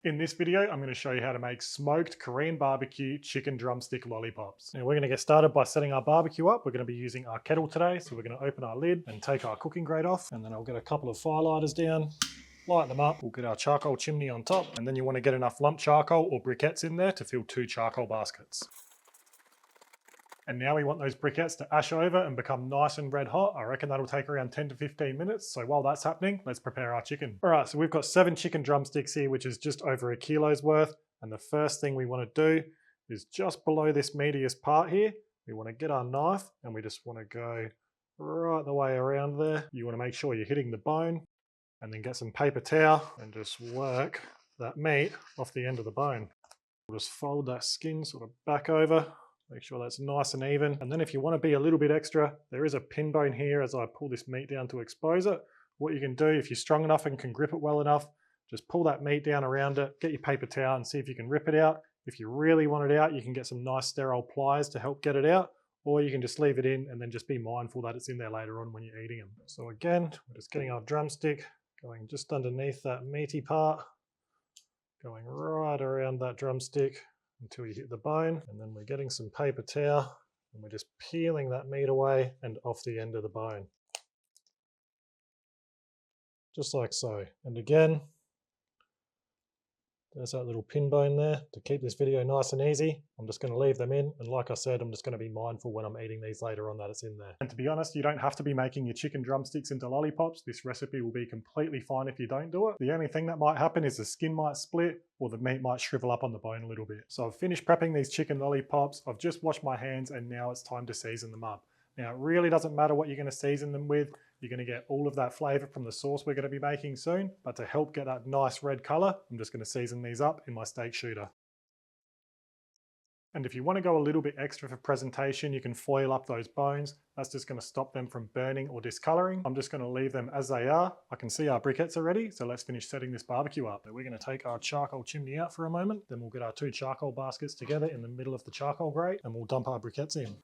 In this video, I'm going to show you how to make smoked Korean barbecue chicken drumstick lollipops. Now we're going to get started by setting our barbecue up. We're going to be using our kettle today. So we're going to open our lid and take our cooking grate off. And then I'll get a couple of firelighters down, light them up. We'll get our charcoal chimney on top. And then you want to get enough lump charcoal or briquettes in there to fill 2 charcoal baskets. And now we want those briquettes to ash over and become nice and red hot. I reckon that'll take around 10 to 15 minutes. So while that's happening, let's prepare our chicken. All right, so we've got 7 chicken drumsticks here, which is just over 1 kilo's worth. And the first thing we want to do is just below this meatiest part here, we want to get our knife and we just want to go right the way around there. You want to make sure you're hitting the bone and then get some paper towel and just work that meat off the end of the bone. We'll just fold that skin sort of back over. Make sure that's nice and even. And then if you want to be a little bit extra, there is a pin bone here as I pull this meat down to expose it. What you can do, if you're strong enough and can grip it well enough, just pull that meat down around it, get your paper towel and see if you can rip it out. If you really want it out, you can get some nice sterile pliers to help get it out, or you can just leave it in and then just be mindful that it's in there later on when you're eating them. So again, we're just getting our drumstick, going just underneath that meaty part, going right around that drumstick until you hit the bone, and then we're getting some paper towel and we're just peeling that meat away and off the end of the bone. Just like so. And again, there's that little pin bone there. To keep this video nice and easy, I'm just going to leave them in. And like I said, I'm just going to be mindful when I'm eating these later on that it's in there. And to be honest, you don't have to be making your chicken drumsticks into lollipops. This recipe will be completely fine if you don't do it. The only thing that might happen is the skin might split or the meat might shrivel up on the bone a little bit. So I've finished prepping these chicken lollipops. I've just washed my hands and now it's time to season them up. Now, it really doesn't matter what you're going to season them with. You're going to get all of that flavor from the sauce we're going to be making soon. But to help get that nice red color, I'm just going to season these up in my steak shooter. And if you want to go a little bit extra for presentation, you can foil up those bones. That's just going to stop them from burning or discoloring. I'm just going to leave them as they are. I can see our briquettes are ready, so let's finish setting this barbecue up. So we're going to take our charcoal chimney out for a moment. Then we'll get our 2 charcoal baskets together in the middle of the charcoal grate and we'll dump our briquettes in.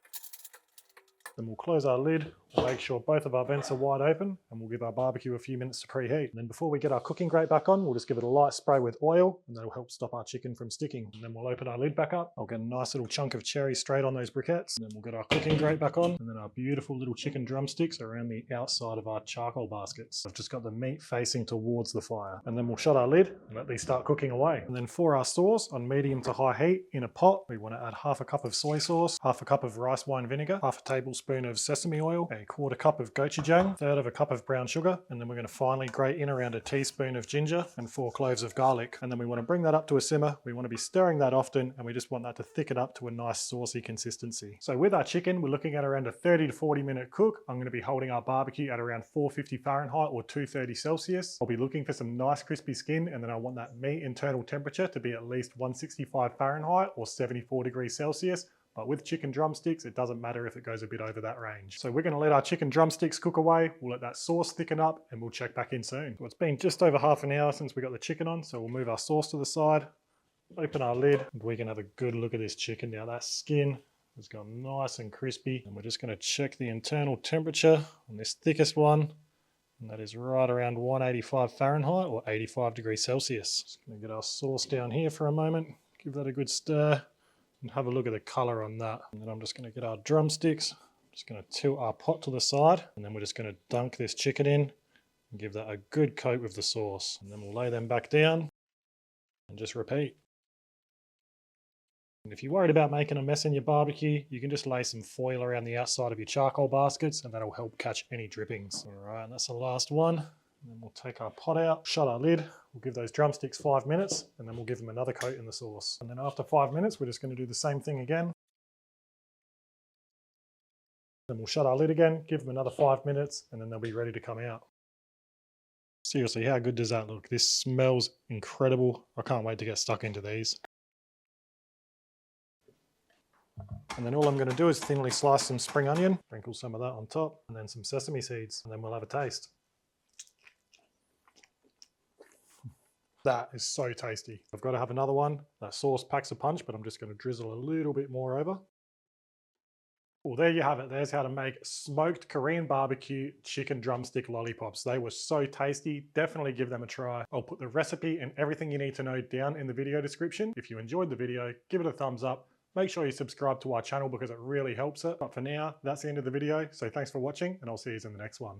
Then we'll close our lid, we'll make sure both of our vents are wide open, and we'll give our barbecue a few minutes to preheat. And then before we get our cooking grate back on, we'll just give it a light spray with oil, and that'll help stop our chicken from sticking. And then we'll open our lid back up. I'll get a nice little chunk of cherry straight on those briquettes. And then we'll get our cooking grate back on, and then our beautiful little chicken drumsticks around the outside of our charcoal baskets. I've just got the meat facing towards the fire. And then we'll shut our lid and let these start cooking away. And then for our sauce, on medium to high heat, in a pot, we want to add half a cup of soy sauce, half a cup of rice wine vinegar, half a tablespoon of sesame oil, a 1/4 cup of gochujang, 1/3 cup of brown sugar, and then we're going to finely grate in around a teaspoon of ginger and 4 cloves of garlic. And then we want to bring that up to a simmer. We want to be stirring that often, and we just want that to thicken up to a nice saucy consistency. So with our chicken, we're looking at around a 30 to 40 minute cook. I'm going to be holding our barbecue at around 450 Fahrenheit or 230 Celsius. I'll be looking for some nice crispy skin, and then I want that meat internal temperature to be at least 165 Fahrenheit or 74 degrees Celsius. But with chicken drumsticks, it doesn't matter if it goes a bit over that range. So we're going to let our chicken drumsticks cook away. We'll let that sauce thicken up and we'll check back in soon. So it's been just over half an hour since we got the chicken on. So we'll move our sauce to the side, open our lid, and we can have a good look at this chicken. Now that skin has gone nice and crispy. And we're just going to check the internal temperature on this thickest one. And that is right around 185 Fahrenheit or 85 degrees Celsius. Just going to get our sauce down here for a moment. Give that a good stir. And have a look at the color on that. And then I'm just going to get our drumsticks. I'm just going to tilt our pot to the side, and then we're just going to dunk this chicken in and give that a good coat with the sauce. And then we'll lay them back down and just repeat. And if you're worried about making a mess in your barbecue, you can just lay some foil around the outside of your charcoal baskets and that'll help catch any drippings. All right, and that's the last one. And then we'll take our pot out, shut our lid, we'll give those drumsticks 5 minutes, and then we'll give them another coat in the sauce. And then after 5 minutes, we're just going to do the same thing again. Then we'll shut our lid again, give them another 5 minutes, and then they'll be ready to come out. Seriously, how good does that look? This smells incredible. I can't wait to get stuck into these. And then all I'm going to do is thinly slice some spring onion, sprinkle some of that on top, and then some sesame seeds, and then we'll have a taste. That is so tasty. I've got to have another one. That sauce packs a punch, but I'm just going to drizzle a little bit more over. Well, there you have it. There's how to make smoked Korean barbecue chicken drumstick lollipops. They were so tasty. Definitely give them a try. I'll put the recipe and everything you need to know down in the video description. If you enjoyed the video, give it a thumbs up. Make sure you subscribe to our channel because it really helps it. But for now, that's the end of the video. So thanks for watching and I'll see you in the next one.